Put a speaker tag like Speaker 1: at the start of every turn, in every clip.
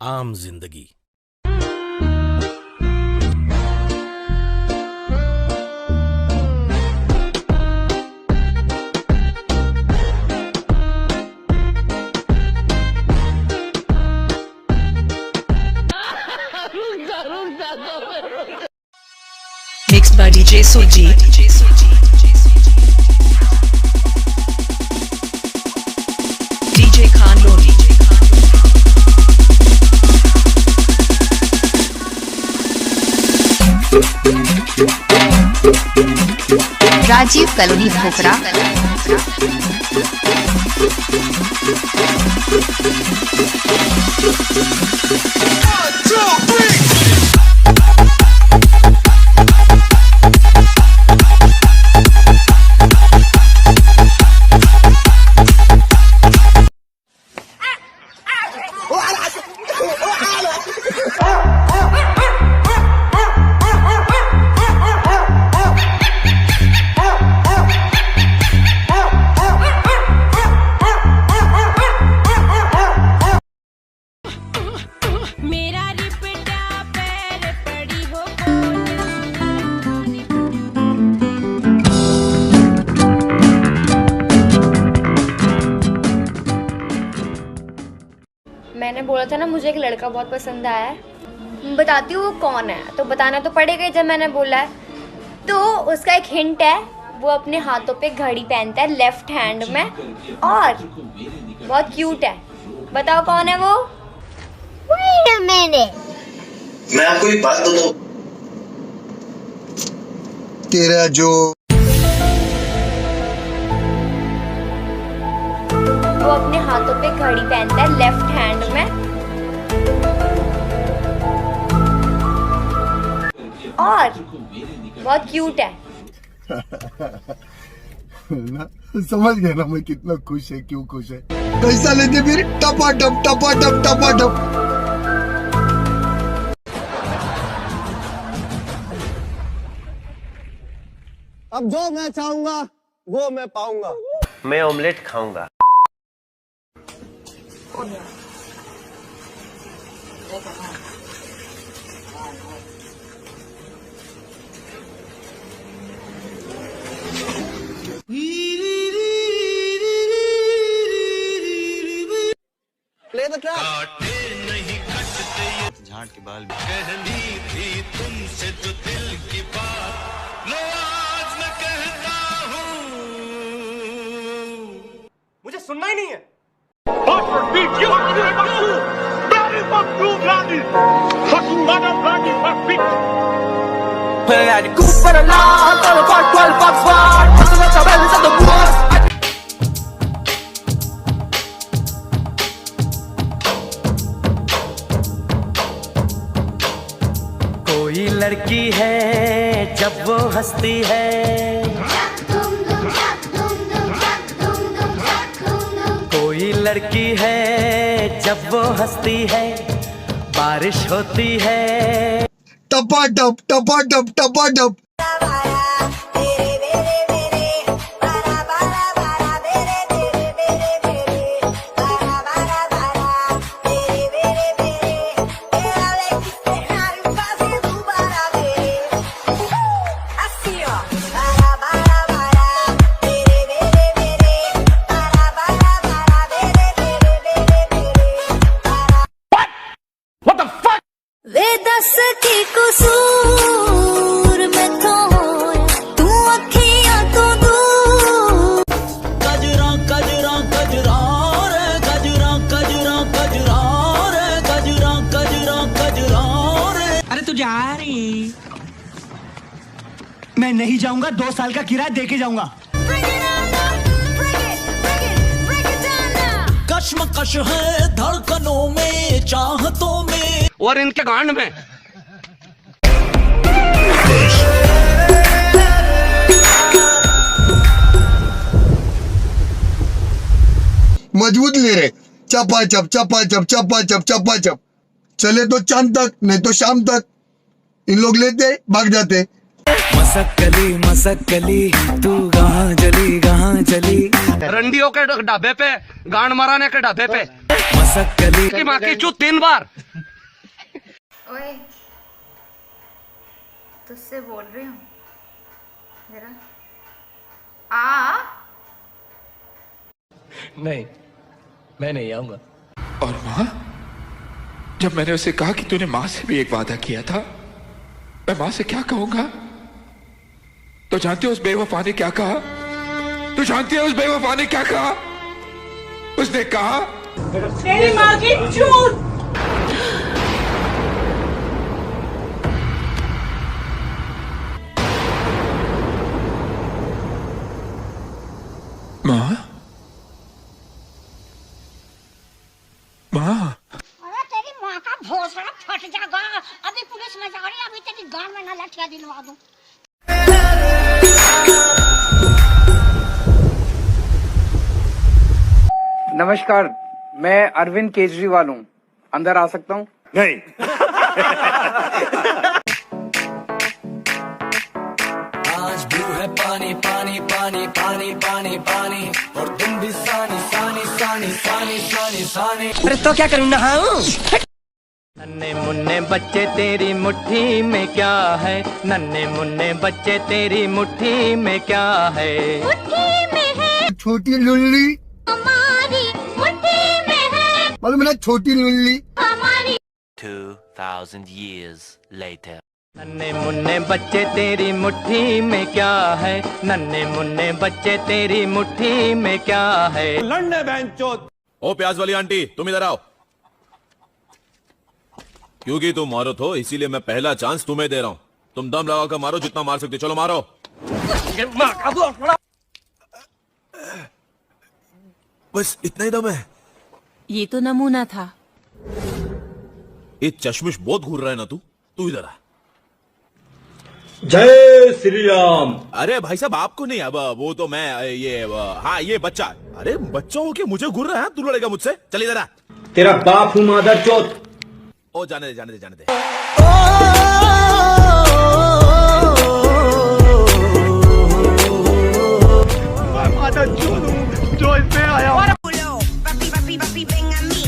Speaker 1: आम जिंदगी।
Speaker 2: Mixed by DJ Surjeet. DJ Khan Loni.
Speaker 3: Rajiv colony Bhokra.
Speaker 4: मैंने बोला था ना मुझे एक लड़का बहुत पसंद आया है, बताती हूँ वो कौन है, तो बताना तो पड़ेगा ही जब मैंने बोला है। तो उसका एक हिंट है, वो अपने हाथों पे घड़ी पहनता है लेफ्ट हैंड में और बहुत क्यूट है। बताओ कौन है वो?
Speaker 5: Wait a minute.
Speaker 6: मैं आपको एक बात बताऊं, तेरा जो
Speaker 4: वो अपने हाथों पे घड़ी पहनता है लेफ्ट हैंड में और बहुत क्यूट है।
Speaker 6: ना समझ गया ना मैं कितना खुश है, क्यों खुश है। पैसा लेते फिर टपाटप टपाटप टपाटप।
Speaker 7: अब जो मैं चाहूंगा वो मैं पाऊंगा।
Speaker 8: मैं ऑमलेट खाऊंगा।
Speaker 7: Play the track.
Speaker 8: झांट के बाल
Speaker 1: कहनी थी तुमसे तो दिल की बात, लो आज मैं कहता हूँ।
Speaker 7: मुझे सुनना ही नहीं है।
Speaker 8: कोई लड़की है जब वो हंसती है, कोई लड़की है जब वो हंसती है, बारिश होती है।
Speaker 6: टपाटप टपाटप टपाटप।
Speaker 5: वे दस की कसूर में तो तू अखियां तो दूर।
Speaker 9: गजरा गजरा गजरा रे गजरा गजरा गजरा रे गजरा गजरा गजरा रे। अरे तू जा रही? मैं नहीं जाऊंगा, 2 साल का किराया दे के जाऊंगा। कश्मकश है धड़कनों में, चाहतों में
Speaker 1: और इनके गांड में।
Speaker 6: मजबूत ले रहे, चपाचप चपाचप चपाचप चपाचप। चले तो चांद तक, नहीं तो शाम तक। इन लोग लेते भाग जाते।
Speaker 9: मसक्कली तू कहाँ चली
Speaker 1: रंडियों के ढाबे पे, गांड मराने के ढाबे पे।
Speaker 8: की माँ की चूत 3 बार।
Speaker 4: ओए तुझसे बोल रही हूँ जरा आ।
Speaker 8: नहीं, मैं नहीं आऊंगा।
Speaker 10: और माँ, जब मैंने उसे कहा कि तूने माँ से भी एक वादा किया था, मैं माँ से क्या कहूंगा? तो जानती हो उस बेवफा ने क्या कहा? तू जानती है उस बेवफा ने क्या कहा? उसने कहा
Speaker 9: तेरी माँ की चूत।
Speaker 10: माँ, माँ,
Speaker 5: अरे तेरी माँ का भोसड़ा फट जाएगा। अभी पुलिस में जा रही है, अभी तेरी गांड में ना लठिया दिलवा दूं।
Speaker 11: नमस्कार, मैं अरविंद केजरीवाल हूँ। अंदर आ सकता हूँ?
Speaker 7: नहीं।
Speaker 9: आज ब्लू है पानी पानी पानी पानी पानी पानी, और तुम भी सानी सानी सानी सानी सानी सानी। अरे तो क्या करूँ, नहाऊं?
Speaker 8: नन्हे मुन्ने बच्चे तेरी मुट्ठी में क्या है? नन्हे मुन्ने बच्चे तेरी मुट्ठी में क्या है?
Speaker 5: मुट्ठी में है
Speaker 6: छोटी लुल्ली,
Speaker 5: हमारी मुट्ठी में है
Speaker 6: मालूम है ना, छोटी लुल्ली।
Speaker 5: हमारी।
Speaker 8: 2000 years later. नन्हे मुन्ने बच्चे तेरी मुट्ठी में क्या है? नन्हे मुन्ने बच्चे तेरी मुट्ठी में क्या है?
Speaker 7: लड़ने बहनचोद।
Speaker 1: ओ प्याज वाली आंटी, तुम इधर आओ। क्योंकि तुम मारो तो इसीलिए मैं पहला चांस तुम्हें दे रहा हूं। तुम दम लगाकर मारो, जितना मार सकते। चलो मारो। बस इतना ही दम है?
Speaker 2: ये तो नमूना था।
Speaker 1: ये चश्मिश बहुत घूर रहा है ना तू इधर आ।
Speaker 7: जय श्री राम।
Speaker 1: अरे भाई साहब, आपको नहीं, अब वो तो मैं हाँ ये बच्चा। अरे बच्चा हो के मुझे घूर रहा है, तू लड़ेगा मुझसे? चल इधर आ।
Speaker 7: तेरा बाप हूँ मादर चौथ।
Speaker 1: ओ जाने दे जाने दे जाने दे।
Speaker 7: मादर चौथ जो इसमें आया।
Speaker 5: Papi, papi, papi, ven a mí,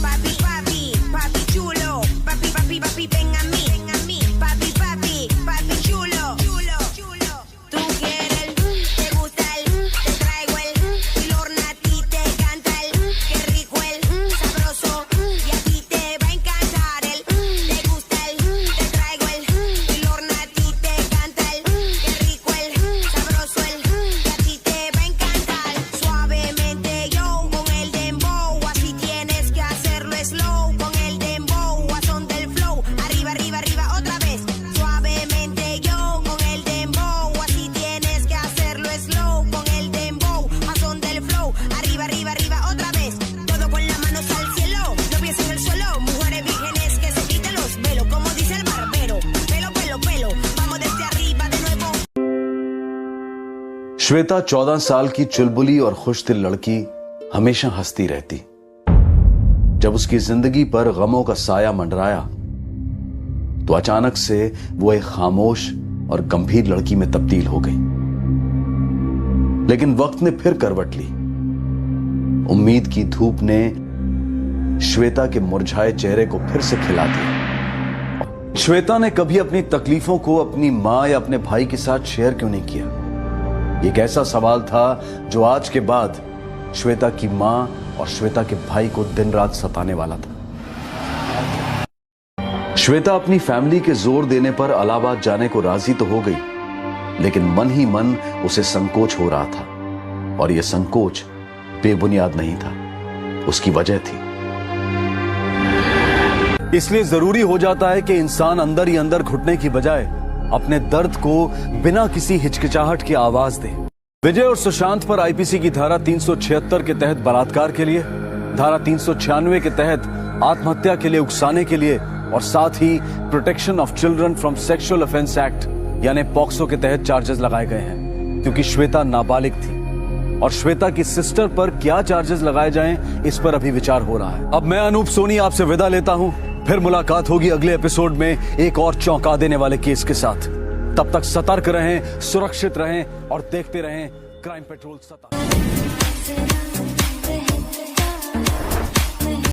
Speaker 5: papi, papi, papi chulo, papi, papi, papi, ven a mí, papi, papi, papi chulo, chulo, chulo. Tú quieres, te gusta te traigo el horno a ti te encanta qué rico sabroso, y a ti te va a encantar te gusta te traigo el horno a ti te encanta qué rico sabroso, y a ti te va a encantar suavemente yo.
Speaker 12: Shweta 14 साल की चुलबुली और खुशदिल लड़की हमेशा हंसती रहती। जब उसकी जिंदगी पर गमों का साया मंडराया तो अचानक से वो एक खामोश और गंभीर लड़की में तब्दील हो गई। लेकिन वक्त ने फिर करवट ली। उम्मीद की धूप ने श्वेता के मुरझाए चेहरे को फिर से खिला दिया। श्वेता ने कभी अपनी तकलीफों को अपनी मां या अपने भाई के साथ शेयर क्यों नहीं किया? एक ऐसा सवाल था जो आज के बाद श्वेता की मां और श्वेता के भाई को दिन रात सताने वाला था। श्वेता अपनी फैमिली के जोर देने पर इलाहाबाद जाने को राजी तो हो गई, लेकिन मन ही मन उसे संकोच हो रहा था। और यह संकोच बेबुनियाद नहीं था, उसकी वजह थी। इसलिए जरूरी हो जाता है कि इंसान अंदर ही अंदर घुटने की बजाय अपने दर्द को बिना किसी हिचकिचाहट की आवाज दे। विजय और सुशांत पर आईपीसी की धारा 376 के तहत बलात्कार के लिए, धारा 396 के तहत आत्महत्या के लिए उकसाने के लिए और साथ ही protection of children from sexual offence act यानी पॉक्सो के तहत चार्जेस लगाए गए हैं, क्योंकि श्वेता नाबालिग थी। और श्वेता की सिस्टर पर क्या चार्जेस लगाए जाएं, इस पर अभी विचार हो रहा है। अब मैं अनूप सोनी आपसे विदा लेता हूं, फिर मुलाकात होगी अगले एपिसोड में एक और चौंका देने वाले केस के साथ। तब तक सतर्क रहें, सुरक्षित रहें और देखते रहें क्राइम पेट्रोल सता।